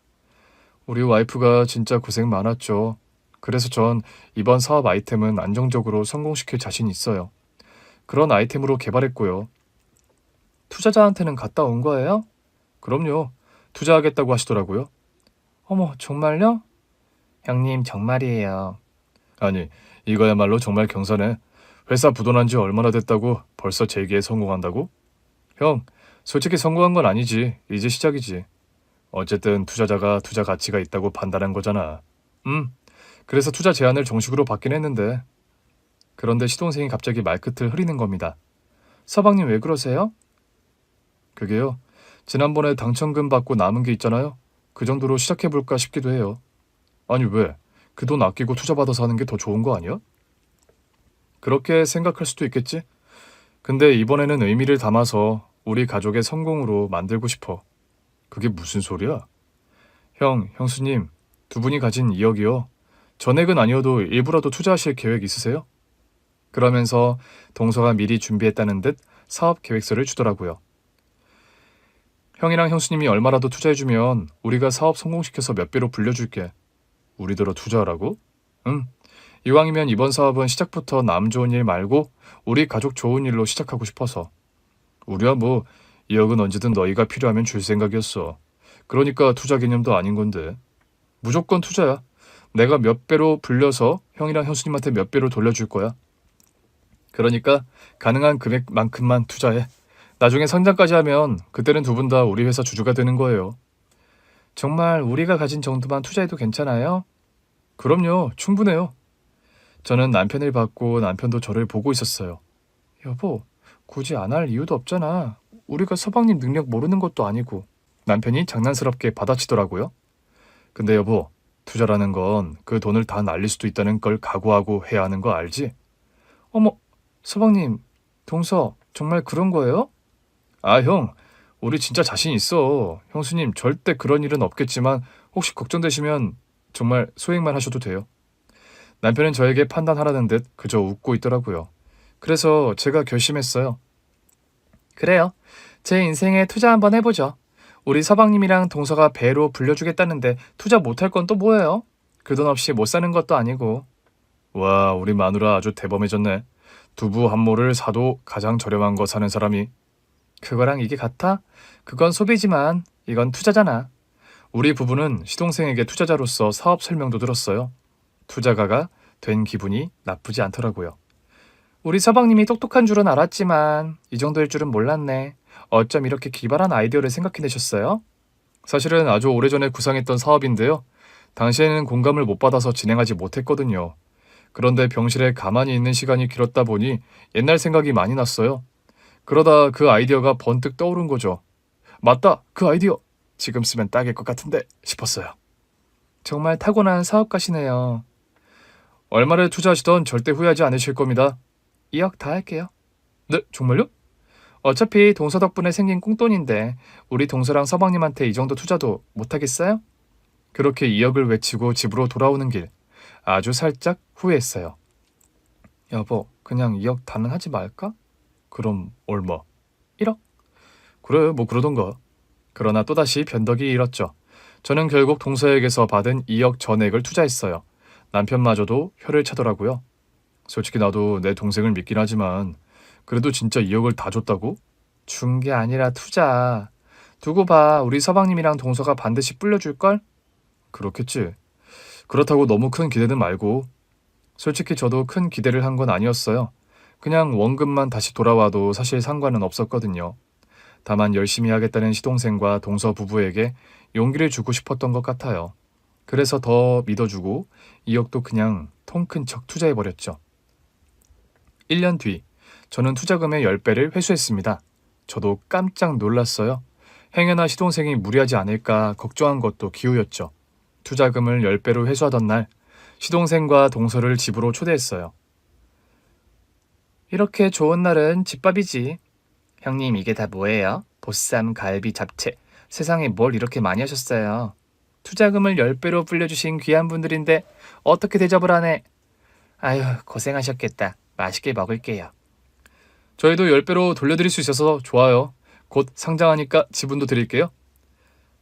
우리 와이프가 진짜 고생 많았죠. 그래서 전 이번 사업 아이템은 안정적으로 성공시킬 자신 있어요. 그런 아이템으로 개발했고요. 투자자한테는 갔다 온 거예요? 그럼요. 투자하겠다고 하시더라고요. 어머, 정말요? 형님, 정말이에요. 아니, 이거야말로 정말 경사네. 회사 부도난 지 얼마나 됐다고 벌써 재기에 성공한다고? 형, 솔직히 성공한 건 아니지. 이제 시작이지. 어쨌든 투자자가 투자 가치가 있다고 판단한 거잖아. 그래서 투자 제안을 정식으로 받긴 했는데. 그런데 시동생이 갑자기 말끝을 흐리는 겁니다. 서방님 왜 그러세요? 그게요. 지난번에 당첨금 받고 남은 게 있잖아요. 그 정도로 시작해볼까 싶기도 해요. 아니 왜? 그 돈 아끼고 투자받아서 하는 게 더 좋은 거 아니야? 그렇게 생각할 수도 있겠지? 근데 이번에는 의미를 담아서 우리 가족의 성공으로 만들고 싶어. 그게 무슨 소리야? 형, 형수님, 두 분이 가진 2억이요. 전액은 아니어도 일부라도 투자하실 계획 있으세요? 그러면서 동서가 미리 준비했다는 듯 사업 계획서를 주더라고요. 형이랑 형수님이 얼마라도 투자해주면 우리가 사업 성공시켜서 몇 배로 불려줄게. 우리더러 투자하라고? 응. 이왕이면 이번 사업은 시작부터 남 좋은 일 말고 우리 가족 좋은 일로 시작하고 싶어서. 우리야 뭐 2억은 언제든 너희가 필요하면 줄 생각이었어. 그러니까 투자 개념도 아닌 건데. 무조건 투자야. 내가 몇 배로 불려서 형이랑 형수님한테 몇 배로 돌려줄 거야. 그러니까 가능한 금액만큼만 투자해. 나중에 성장까지 하면 그때는 두 분 다 우리 회사 주주가 되는 거예요. 정말 우리가 가진 정도만 투자해도 괜찮아요? 그럼요, 충분해요. 저는 남편을 받고 남편도 저를 보고 있었어요. 여보, 굳이 안 할 이유도 없잖아. 우리가 서방님 능력 모르는 것도 아니고. 남편이 장난스럽게 받아치더라고요. 근데 여보, 투자라는 건 그 돈을 다 날릴 수도 있다는 걸 각오하고 해야 하는 거 알지? 어머, 서방님, 동서, 정말 그런 거예요? 아, 형, 우리 진짜 자신 있어. 형수님, 절대 그런 일은 없겠지만 혹시 걱정되시면 정말 소액만 하셔도 돼요. 남편은 저에게 판단하라는 듯 그저 웃고 있더라고요. 그래서 제가 결심했어요. 그래요. 제 인생에 투자 한번 해보죠. 우리 서방님이랑 동서가 배로 불려주겠다는데 투자 못할 건 또 뭐예요? 그 돈 없이 못 사는 것도 아니고. 와, 우리 마누라 아주 대범해졌네. 두부 한 모를 사도 가장 저렴한 거 사는 사람이. 그거랑 이게 같아? 그건 소비지만 이건 투자잖아. 우리 부부는 시동생에게 투자자로서 사업 설명도 들었어요. 투자가가 된 기분이 나쁘지 않더라고요. 우리 서방님이 똑똑한 줄은 알았지만 이 정도일 줄은 몰랐네. 어쩜 이렇게 기발한 아이디어를 생각해내셨어요? 사실은 아주 오래전에 구상했던 사업인데요. 당시에는 공감을 못 받아서 진행하지 못했거든요. 그런데 병실에 가만히 있는 시간이 길었다 보니 옛날 생각이 많이 났어요. 그러다 그 아이디어가 번뜩 떠오른 거죠. 맞다, 그 아이디어. 지금 쓰면 딱일 것 같은데 싶었어요. 정말 타고난 사업가시네요. 얼마를 투자하시던 절대 후회하지 않으실 겁니다. 2억 다 할게요. 네, 정말요? 어차피 동서 덕분에 생긴 꽁돈인데 우리 동서랑 서방님한테 이 정도 투자도 못하겠어요? 그렇게 2억을 외치고 집으로 돌아오는 길 아주 살짝 후회했어요. 여보, 그냥 2억 다는 하지 말까? 그럼 얼마? 1억? 그래, 뭐 그러던가. 그러나 또다시 변덕이 일었죠. 저는 결국 동서에게서 받은 2억 전액을 투자했어요. 남편마저도 혀를 차더라고요. 솔직히 나도 내 동생을 믿긴 하지만 그래도 진짜 2억을 다 줬다고? 준 게 아니라 투자. 두고 봐. 우리 서방님이랑 동서가 반드시 불려줄걸? 그렇겠지. 그렇다고 너무 큰 기대는 말고. 솔직히 저도 큰 기대를 한 건 아니었어요. 그냥 원금만 다시 돌아와도 사실 상관은 없었거든요. 다만 열심히 하겠다는 시동생과 동서 부부에게 용기를 주고 싶었던 것 같아요. 그래서 더 믿어주고 2억도 그냥 통 큰 척 투자해버렸죠. 1년 뒤, 저는 투자금의 10배를 회수했습니다. 저도 깜짝 놀랐어요. 행여나 시동생이 무리하지 않을까 걱정한 것도 기우였죠. 투자금을 10배로 회수하던 날, 시동생과 동서를 집으로 초대했어요. 이렇게 좋은 날은 집밥이지. 형님, 이게 다 뭐예요? 보쌈, 갈비, 잡채. 세상에 뭘 이렇게 많이 하셨어요. 투자금을 10배로 불려주신 귀한 분들인데 어떻게 대접을 하네. 아유, 고생하셨겠다. 맛있게 먹을게요. 저희도 10배로 돌려드릴 수 있어서 좋아요. 곧 상장하니까 지분도 드릴게요.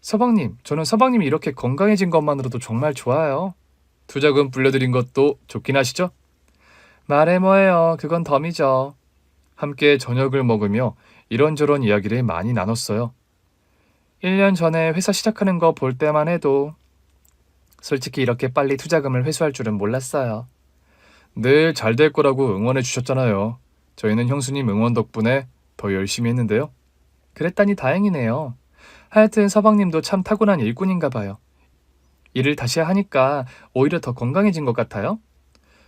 서방님, 저는 서방님이 이렇게 건강해진 것만으로도 정말 좋아요. 투자금 불려드린 것도 좋긴 하시죠? 말해 뭐해요. 그건 덤이죠. 함께 저녁을 먹으며 이런저런 이야기를 많이 나눴어요. 1년 전에 회사 시작하는 거 볼 때만 해도 솔직히 이렇게 빨리 투자금을 회수할 줄은 몰랐어요. 늘 잘 될 거라고 응원해 주셨잖아요. 저희는 형수님 응원 덕분에 더 열심히 했는데요. 그랬다니 다행이네요. 하여튼 서방님도 참 타고난 일꾼인가 봐요. 일을 다시 하니까 오히려 더 건강해진 것 같아요.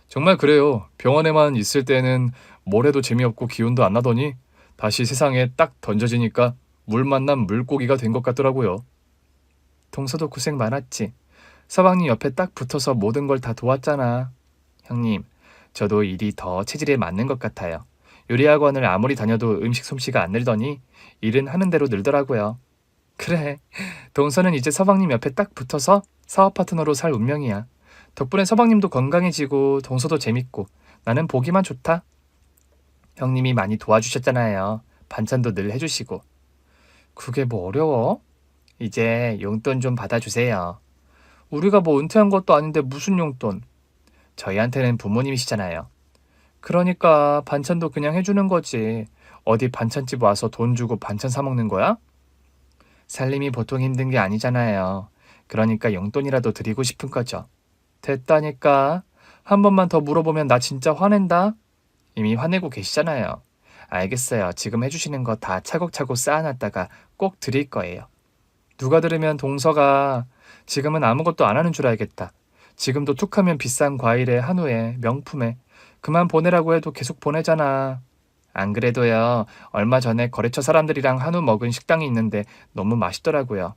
정말 그래요. 병원에만 있을 때는 뭘 해도 재미없고 기운도 안 나더니 다시 세상에 딱 던져지니까 물 만난 물고기가 된 것 같더라고요. 동서도 고생 많았지. 서방님 옆에 딱 붙어서 모든 걸 다 도왔잖아. 형님, 저도 일이 더 체질에 맞는 것 같아요. 요리학원을 아무리 다녀도 음식 솜씨가 안 늘더니 일은 하는 대로 늘더라고요. 그래, 동서는 이제 서방님 옆에 딱 붙어서 사업 파트너로 살 운명이야. 덕분에 서방님도 건강해지고 동서도 재밌고 나는 보기만 좋다. 형님이 많이 도와주셨잖아요. 반찬도 늘 해주시고. 그게 뭐 어려워? 이제 용돈 좀 받아주세요. 우리가 뭐 은퇴한 것도 아닌데 무슨 용돈? 저희한테는 부모님이시잖아요. 그러니까 반찬도 그냥 해주는 거지. 어디 반찬집 와서 돈 주고 반찬 사 먹는 거야? 살림이 보통 힘든 게 아니잖아요. 그러니까 용돈이라도 드리고 싶은 거죠. 됐다니까. 한 번만 더 물어보면 나 진짜 화낸다. 이미 화내고 계시잖아요. 알겠어요. 지금 해주시는 거 다 차곡차곡 쌓아놨다가 꼭 드릴 거예요. 누가 들으면 동서가 지금은 아무것도 안 하는 줄 알겠다. 지금도 툭하면 비싼 과일에 한우에 명품에 그만 보내라고 해도 계속 보내잖아. 안 그래도요. 얼마 전에 거래처 사람들이랑 한우 먹은 식당이 있는데 너무 맛있더라고요.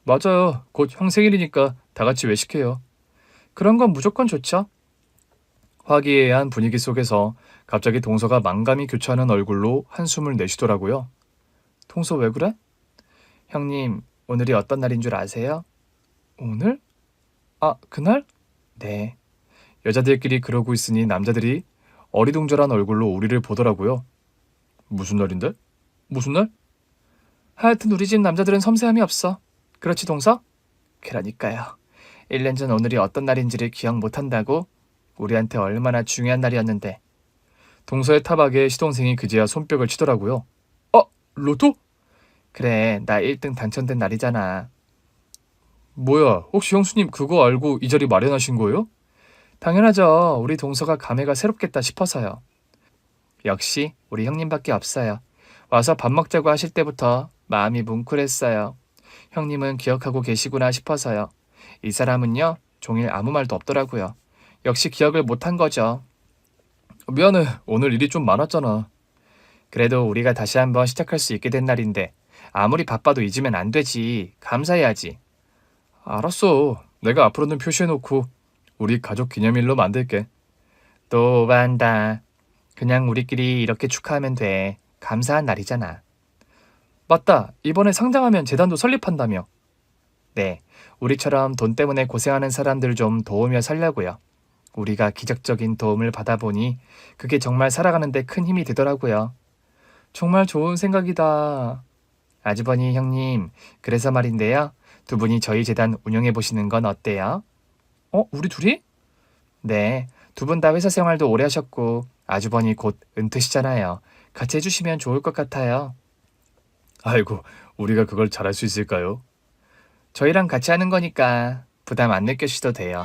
맞아요. 곧 형 생일이니까 다 같이 외식해요. 그런 건 무조건 좋죠. 화기애애한 분위기 속에서 갑자기 동서가 만감이 교차하는 얼굴로 한숨을 내쉬더라고요. 동서 왜 그래? 형님, 오늘이 어떤 날인 줄 아세요? 오늘? 아, 그날? 네. 여자들끼리 그러고 있으니 남자들이 어리둥절한 얼굴로 우리를 보더라고요. 무슨 날인데? 무슨 날? 하여튼 우리 집 남자들은 섬세함이 없어. 그렇지, 동서? 그러니까요. 1년 전 오늘이 어떤 날인지를 기억 못한다고? 우리한테 얼마나 중요한 날이었는데. 동서의 타박에 시동생이 그제야 손뼉을 치더라고요. 로또? 그래, 나 1등 당첨된 날이잖아. 뭐야, 혹시 형수님 그거 알고 이 자리 마련하신 거예요? 당연하죠. 우리 동서가 감회가 새롭겠다 싶어서요. 역시 우리 형님밖에 없어요. 와서 밥 먹자고 하실 때부터 마음이 뭉클했어요. 형님은 기억하고 계시구나 싶어서요. 이 사람은요, 종일 아무 말도 없더라고요. 역시 기억을 못한 거죠. 미안해. 오늘 일이 좀 많았잖아. 그래도 우리가 다시 한번 시작할 수 있게 된 날인데 아무리 바빠도 잊으면 안 되지. 감사해야지. 알았어. 내가 앞으로는 표시해놓고 우리 가족 기념일로 만들게. 또 오반다. 그냥 우리끼리 이렇게 축하하면 돼. 감사한 날이잖아. 맞다. 이번에 상장하면 재단도 설립한다며. 네. 우리처럼 돈 때문에 고생하는 사람들 좀 도우며 살려고요. 우리가 기적적인 도움을 받아보니 그게 정말 살아가는 데 큰 힘이 되더라고요. 정말 좋은 생각이다. 아주버니 형님, 그래서 말인데요. 두 분이 저희 재단 운영해 보시는 건 어때요? 우리 둘이? 네, 두 분 다 회사 생활도 오래 하셨고 아주버니 곧 은퇴시잖아요. 같이 해주시면 좋을 것 같아요. 아이고, 우리가 그걸 잘할 수 있을까요? 저희랑 같이 하는 거니까 부담 안 느껴지셔도 돼요.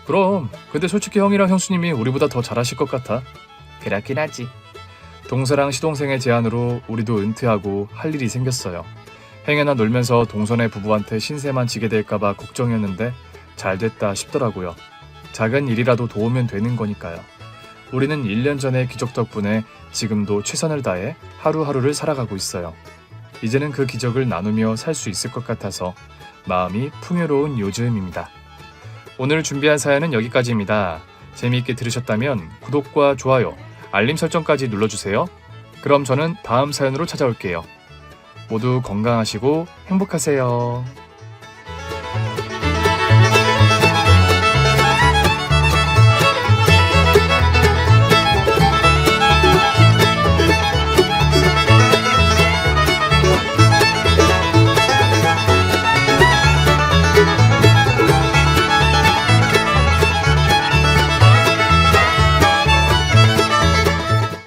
그럼, 근데 솔직히 형이랑 형수님이 우리보다 더 잘하실 것 같아. 그렇긴 하지. 동서랑 시동생의 제안으로 우리도 은퇴하고 할 일이 생겼어요. 행여나 놀면서 동서네 부부한테 신세만 지게 될까봐 걱정이었는데 잘 됐다 싶더라고요. 작은 일이라도 도우면 되는 거니까요. 우리는 1년 전의 기적 덕분에 지금도 최선을 다해 하루하루를 살아가고 있어요. 이제는 그 기적을 나누며 살 수 있을 것 같아서 마음이 풍요로운 요즘입니다. 오늘 준비한 사연은 여기까지입니다. 재미있게 들으셨다면 구독과 좋아요, 알림 설정까지 눌러주세요. 그럼 저는 다음 사연으로 찾아올게요. 모두 건강하시고 행복하세요.